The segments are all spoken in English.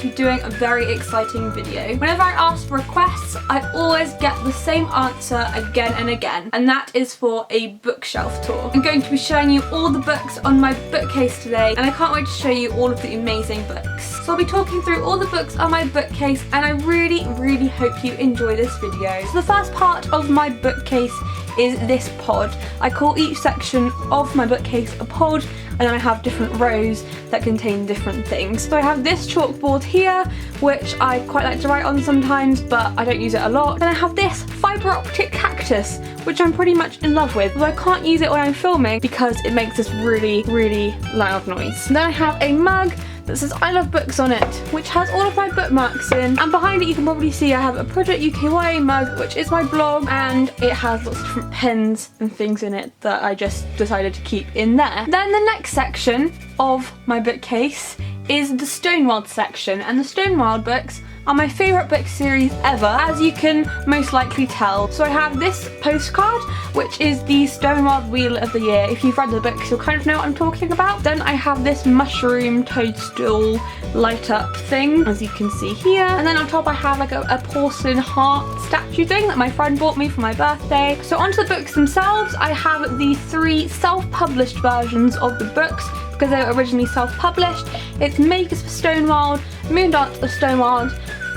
to be doing a very exciting video. Whenever I ask for requests, I always get the same answer again and again, and that is for a bookshelf tour. I'm going to be showing you all the books on my bookcase today, and I can't wait to show you all of the amazing books. So I'll be talking through all the books on my bookcase, and I really hope you enjoy this video. So the first part of my bookcase is this pod. I call each section of my bookcase a pod, and then I have different rows that contain different things. So I have this chalkboard here, which I quite like to write on sometimes, but I don't use it a lot. Then I have this fibre optic cactus, which I'm pretty much in love with, but I can't use it when I'm filming because it makes this really loud noise. And then I have a mug that says I love books on it, which has all of my bookmarks in, and behind it you can probably see I have a Project UKYA mug, which is my blog, and it has lots of different pens and things in it that I just decided to keep in there. Then the next section of my bookcase is the Stonewald section, and the Stonewald books are my favourite book series ever, as you can most likely tell. So I have this postcard, which is the Stonewald Wheel of the Year. If you've read the books, you'll kind of know what I'm talking about. Then I have this mushroom toadstool light up thing, as you can see here. And then on top I have like a porcelain heart statue thing that my friend bought me for my birthday. So onto the books themselves, I have the 3 self-published versions of the books, because they were originally self-published. It's Makers for Stonewald, Moondance of Stonewald,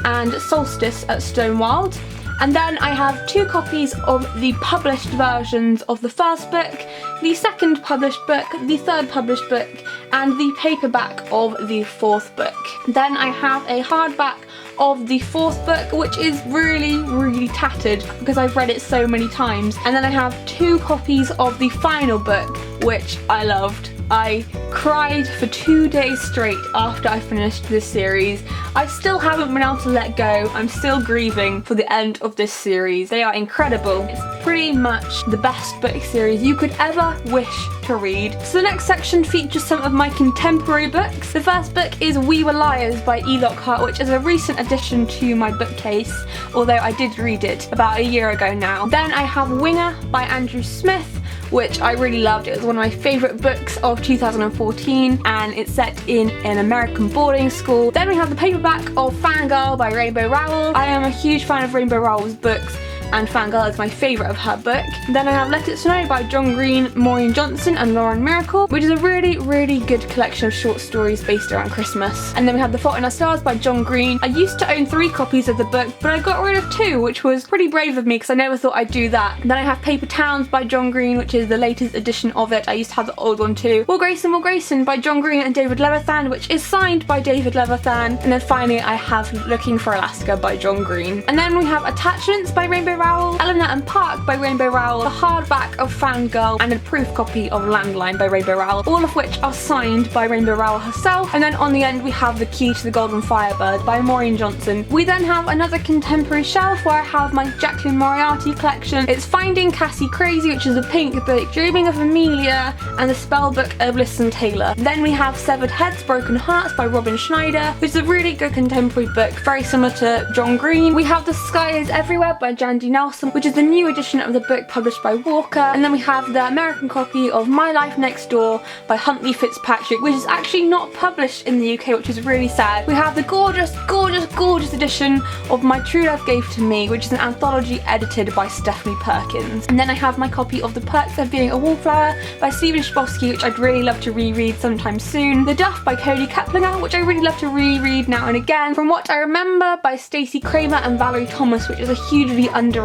and Solstice at Stonewald. And then I have 2 copies of the published versions of the first book, the second published book, the third published book, and the paperback of the 4th book. Then I have a hardback of the 4th book, which is really tattered because I've read it so many times. And then I have 2 copies of the final book, which I loved. I cried for 2 days straight after I finished this series. I still haven't been able to let go. I'm still grieving for the end of this series. They are incredible. It's pretty much the best book series you could ever wish to read. So the next section features some of my contemporary books. The first book is We Were Liars by E. Lockhart, which is a recent addition to my bookcase, although I did read it about a year ago now. Then I have Winger by Andrew Smith, which I really loved. It was one of my favourite books of 2014, and it's set in an American boarding school. Then we have the paperback of Fangirl by Rainbow Rowell. I am a huge fan of Rainbow Rowell's books, and Fangirl is my favourite of her book. Then I have Let It Snow by John Green, Maureen Johnson and Lauren Miracle, which is a really good collection of short stories based around Christmas. And then we have The Fault in Our Stars by John Green. I used to own 3 copies of the book, but I got rid of 2, which was pretty brave of me because I never thought I'd do that. Then I have Paper Towns by John Green, which is the latest edition of it. I used to have the old one too. Will Grayson by John Green and David Levithan, which is signed by David Levithan. And then finally I have Looking for Alaska by John Green. And then we have Attachments by Rainbow Rowell, Eleanor and Park by Rainbow Rowell, the hardback of Fangirl, and a proof copy of Landline by Rainbow Rowell, all of which are signed by Rainbow Rowell herself. And then on the end we have The Key to the Golden Firebird by Maureen Johnson. We then have another contemporary shelf where I have my Jacqueline Moriarty collection. It's Finding Cassie Crazy, which is a pink book, Dreaming of Amelia, and the Spellbook of Listen Taylor. Then we have Severed Heads, Broken Hearts by Robin Schneider, which is a really good contemporary book, very similar to John Green. We have The Sky is Everywhere by Jandy Nelson, which is the new edition of the book published by Walker. And then we have the American copy of My Life Next Door by Huntley Fitzpatrick, which is actually not published in the UK, which is really sad. We have the gorgeous edition of My True Love Gave to Me, which is an anthology edited by Stephanie Perkins. And then I have my copy of The Perks of Being a Wallflower by Stephen Chbosky, which I'd really love to reread sometime soon. The Duff by Cody Keplinger, which I really love to reread now and again. From What I Remember by Stacey Kramer and Valerie Thomas, which is a hugely underrated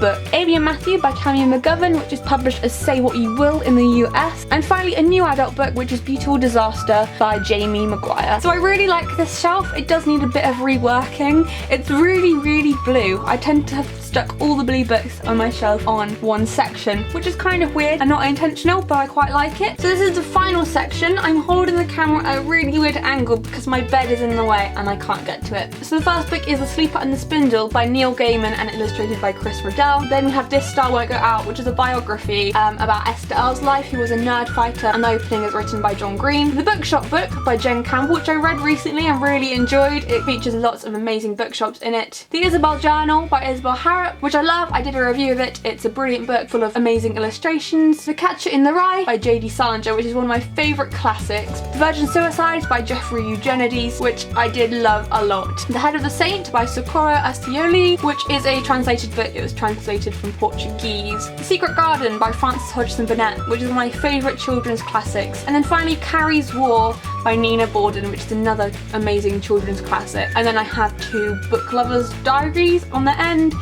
book. Amy and Matthew by Tammy McGovern, which is published as Say What You Will in the US. And finally a new adult book, which is Beautiful Disaster by Jamie Mcguire. So I really like this shelf. It does need a bit of reworking. It's really blue. I tend to have stuck all the blue books on my shelf on one section, which is kind of weird and not intentional, but I quite like it. So this is the final section. I'm holding the camera at a really weird angle because my bed is in the way and I can't get to it. So the first book is The Sleeper and the Spindle by Neil Gaiman and illustrated by Chris Riddell. Then we have This Star Won't Go Out, which is a biography about Esther Earl's life, who was a nerd fighter, and the opening is written by John Green. The Bookshop book by Jen Campbell, which I read recently and really enjoyed. It features lots of amazing bookshops in it. The Isabel Journal by Isabel Harrop, which I love. I did a review of it. It's a brilliant book full of amazing illustrations. The Catcher in the Rye by J.D. Salinger, which is one of my favourite classics. The Virgin Suicides by Jeffrey Eugenides, which I did love a lot. The Head of the Saint by Socorro Ascioli, which is a translated book. It was translated from Portuguese. The Secret Garden by Frances Hodgson Burnett, which is one of my favourite children's classics. And then finally Carrie's War by Nina Borden, which is another amazing children's classic. And then I have 2 book lovers' diaries on the end,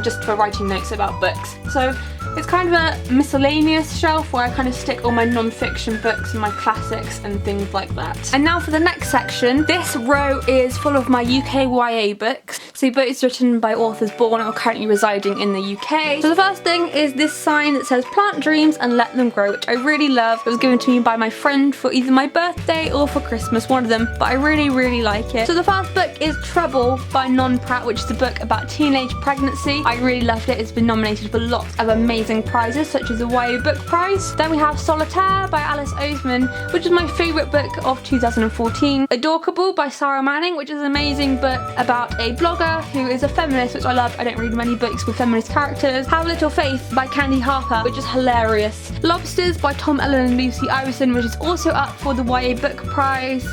just for writing notes about books. So it's kind of a miscellaneous shelf where I kind of stick all my non-fiction books and my classics and things like that. And now for the next section. This row is full of my UK YA books. So books written by authors born or currently residing in the UK. So the first thing is this sign that says "Plant Dreams and Let Them Grow," which I really love. It was given to me by my friend for either my birthday or for Christmas, one of them, but I really like it. So the first book is Trouble by Non Pratt, which is a book about teenage pregnancy. I really loved it. It's been nominated for lots of amazing prizes, such as the YA Book Prize. Then we have Solitaire by Alice Oseman, which is my favourite book of 2014. Adorkable by Sarah Manning, which is an amazing book about a blogger who is a feminist, which I love. I don't read many books with feminist characters. Have Little Faith by Candy Harper, which is hilarious. Lobsters by Tom Ellen and Lucy Iverson, which is also up for the YA Book Prize,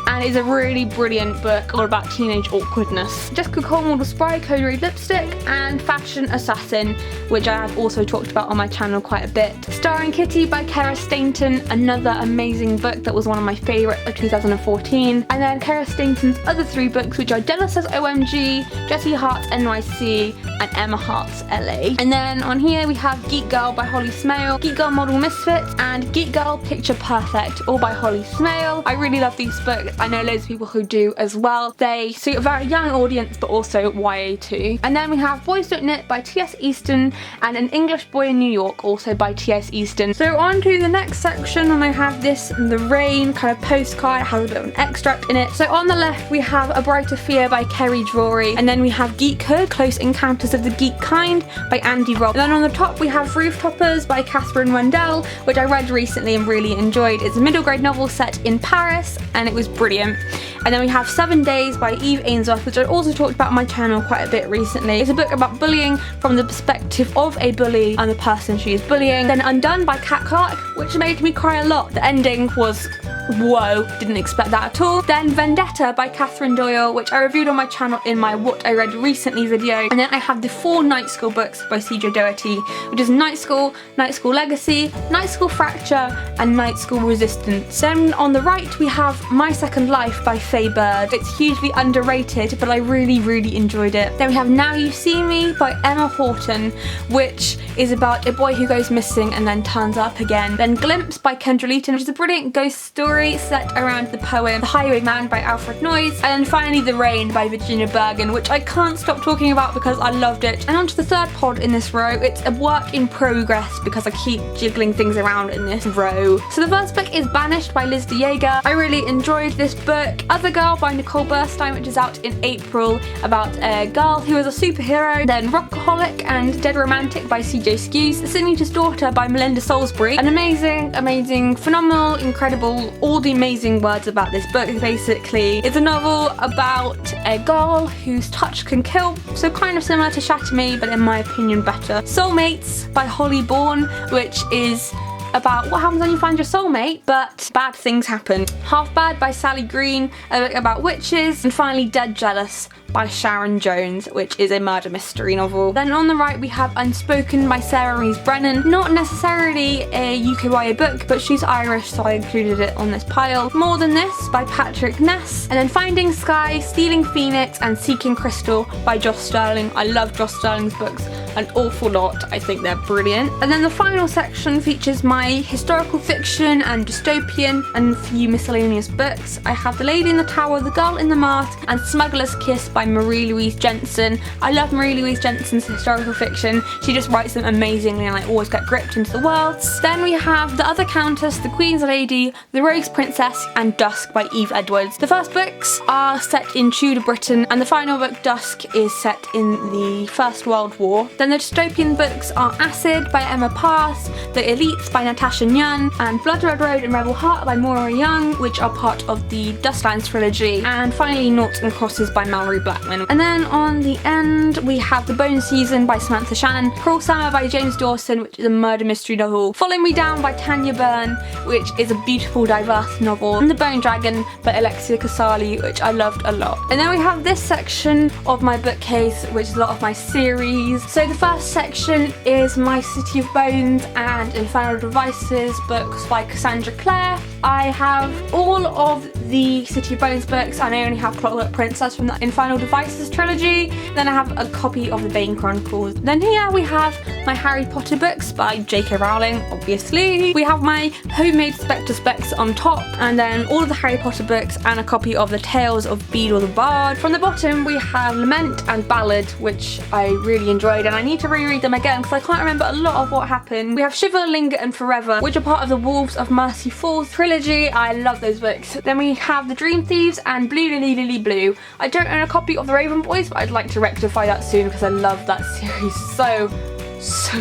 and is a really brilliant book all about teenage awkwardness. Jessica Cole Model Spry Code Red Lipstick, and Fashion Assassin, which I have also talked about on my channel quite a bit. Starring Kitty by Kara Stainton, another amazing book that was one of my favourite of 2014. And then Kara Stainton's other 3 books, which are Della Says OMG, Jessie Hart's NYC, and Emma Hart's LA. And then on here we have Geek Girl by Holly Smale, Geek Girl Model Misfits, and Geek Girl Picture Perfect, all by Holly Smale. I really love these books. I know loads of people who do as well. They suit a very young audience, but also YA too. And then we have Boys Don't Knit by T.S. Easton, and An English Boy in New York, also by T.S. Easton. So on to the next section, and I have this The Rain kind of postcard. It has a bit of an extract in it. So on the left we have A Brighter Fear by Kerry Drury, and then we have Geekhood, Close Encounters of the Geek Kind by Andy Robb. And then on the top we have Rooftoppers by Catherine Wendell, which I read recently and really enjoyed. It's a middle grade novel set in Paris, and it was brilliant. And then we have 7 Days by Eve Ainsworth, which I also talked about on my channel quite a bit recently. It's a book about bullying from the perspective of a bully and the person she is bullying. Then Undone by Kat Clark, which made me cry a lot. The ending was whoa, didn't expect that at all. Then Vendetta by Catherine Doyle, which I reviewed on my channel in my What I Read Recently video. And then I have the 4 Night School books by CJ Doherty, which is Night School Legacy, Night School Fracture, and Night School Resistance. Then on the right we have My Second Life by Faye Bird. It's hugely underrated, but I really enjoyed it. Then we have Now You See Me by Emma Horton, which is about a boy who goes missing and then turns up again. Then Glimpse by Kendra Leeton, which is a brilliant ghost story set around the poem The Highwayman by Alfred Noyes. And then finally The Rain by Virginia Bergen, which I can't stop talking about because I loved it. And on to the third pod in this row. It's a work in progress because I keep jiggling things around in this row. So the first book is Banished by Liz DeJager. I really enjoyed this book. Other Girl by Nicole Burstein, which is out in April, about a girl who is a superhero. Then Rockaholic and Dead Romantic by CJ Skews. Senator's Daughter by Melinda Salisbury. An amazing, phenomenal, incredible, all the amazing words about this book. Basically, it's a novel about a girl whose touch can kill, so kind of similar to Shatter Me, but in my opinion better. Soulmates by Holly Bourne, which is about what happens when you find your soulmate, but bad things happen. Half Bad by Sally Green, a book about witches. And finally Dead Jealous by Sharon Jones, which is a murder mystery novel. Then on the right we have Unspoken by Sarah Rees Brennan. Not necessarily a UKYA book, but she's Irish, so I included it on this pile. More Than This by Patrick Ness. And then Finding Sky, Stealing Phoenix, and Seeking Crystal by Joss Sterling. I love Joss Sterling's books. an awful lot. I think they're brilliant. And then the final section features my historical fiction and dystopian and a few miscellaneous books. I have The Lady in the Tower, The Girl in the Mask, and Smuggler's Kiss by Marie-Louise Jensen. I love Marie-Louise Jensen's historical fiction. She just writes them amazingly and I always get gripped into the worlds. Then we have The Other Countess, The Queen's Lady, The Rogue's Princess, and Dusk by Eve Edwards. The first books are set in Tudor Britain and the final book, Dusk, is set in the First World War. Then the dystopian books are Acid by Emma Pass, The Elites by Natasha Nunn, and Blood Red Road and Rebel Heart by Maura Young, which are part of the Dustlands trilogy. And finally, Noughts and Crosses by Mallory Blackman. And then on the end, we have The Bone Season by Samantha Shannon, Cruel Summer by James Dawson, which is a murder mystery novel, Follow Me Down by Tanya Byrne, which is a beautiful, diverse novel, and The Bone Dragon by Alexia Casali, which I loved a lot. And then we have this section of my bookcase, which is a lot of my series. So the first section is my City of Bones and Infernal Devices books by Cassandra Clare. I have all of the City of Bones books and I only have Clockwork Princess from the Infernal Devices trilogy. Then I have a copy of the Bane Chronicles. Then here we have my Harry Potter books by J.K. Rowling, obviously. We have my homemade Spectre specs on top, and then all of the Harry Potter books and a copy of the Tales of Beedle the Bard. From the bottom we have Lament and Ballad, which I really enjoyed and I need to reread them again because I can't remember a lot of what happened. We have Shiver, Linger and Forever, which are part of the Wolves of Mercy Falls trilogy. I love those books. Then we have The Dream Thieves and Blue Lily Lily Blue. I don't own a copy of The Raven Boys, but I'd like to rectify that soon because I love that series so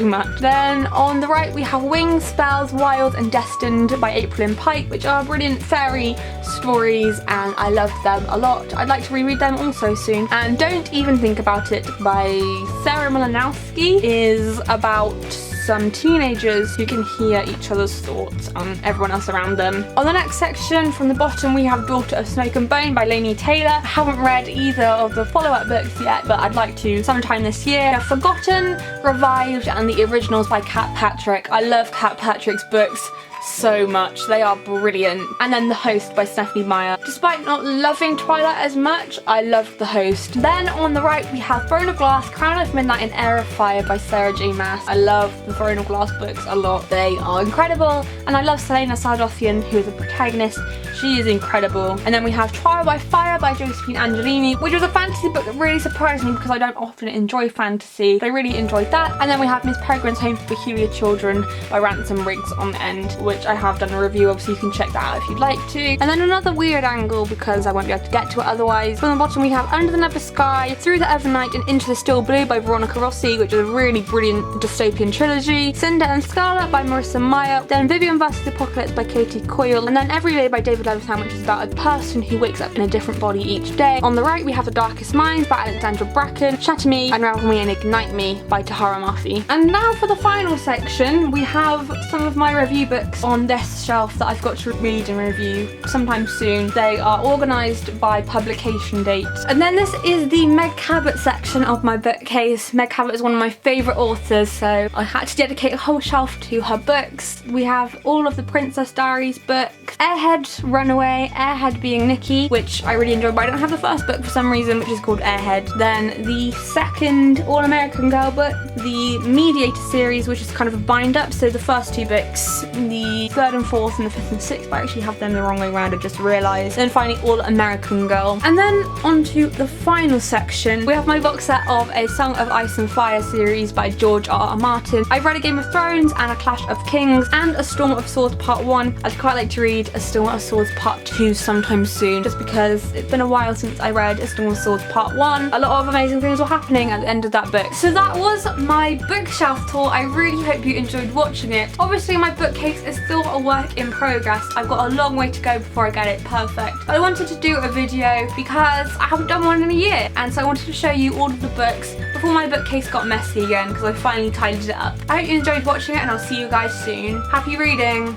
much. Then on the right we have Wings, Spells, Wild and Destined by April Pike, which are brilliant fairy stories and I loved them a lot. I'd like to reread them also soon. And Don't Even Think About It by Sarah Malinowski is about some teenagers who can hear each other's thoughts and everyone else around them. On the next section, from the bottom, we have Daughter of Smoke and Bone by Laini Taylor. I haven't read either of the follow-up books yet, but I'd like to sometime this year. Forgotten, Revived, and the originals by Kat Patrick. I love Kat Patrick's books so much. They are brilliant. And then The Host by Stephanie Meyer. Despite not loving Twilight as much, I loved The Host. Then on the right we have Throne of Glass, Crown of Midnight and Heir of Fire by Sarah J Maas. I love the Throne of Glass books a lot. They are incredible and I love Selena Sardothian, who is the protagonist. She is incredible. And then we have Trial by Fire by Josephine Angelini, which was a fantasy book that really surprised me because I don't often enjoy fantasy. I really enjoyed that. And then we have Miss Peregrine's Home for Peculiar Children by Ransom Riggs on the end, which I have done a review of, so you can check that out if you'd like to. And then another weird angle because I won't be able to get to it otherwise. From the bottom we have Under the Never Sky, Through the Evernight and Into the Still Blue by Veronica Rossi, which is a really brilliant dystopian trilogy. Cinder and Scarlet by Marissa Meyer. Then Vivian vs. Apocalypse by Katie Coyle. And then Every Day by David Levithan, which is about a person who wakes up in a different body each day. On the right we have The Darkest Minds by Alexandra Bracken, Shatter Me, Unravel Me and Ignite Me by Tahara Mafi. And now for the final section, we have some of my review books on this shelf that I've got to read and review sometime soon. They are organised by publication date. And then this is the Meg Cabot section of my bookcase. Meg Cabot is one of my favourite authors, so I had to dedicate a whole shelf to her books. We have all of the Princess Diaries books, Airhead, Runaway, Airhead being Nikki, which I really enjoyed, but I don't have the first book for some reason, which is called Airhead. Then the second All-American Girl book, the Mediator series, which is kind of a bind-up, so the first two books, the third and fourth and the fifth and sixth, but I actually have them the wrong way around, I just realised. Then finally All-American Girl. And then onto the final section, we have my box set of A Song of Ice and Fire series by George R.R. Martin. I've read A Game of Thrones and A Clash of Kings and A Storm of Swords Part 1. I'd quite like to read A Storm of Swords Part 2 sometime soon, just because it's been a while since I read A Storm of Swords Part 1. A lot of amazing things were happening at the end of that book. So that was my bookshelf tour. I really hope you enjoyed watching it. Obviously my bookcase is still a work in progress. I've got a long way to go before I get it perfect. But I wanted to do a video because I haven't done one in a year, and so I wanted to show you all of the books before my bookcase got messy again because I finally tidied it up. I hope you enjoyed watching it and I'll see you guys soon. Happy reading!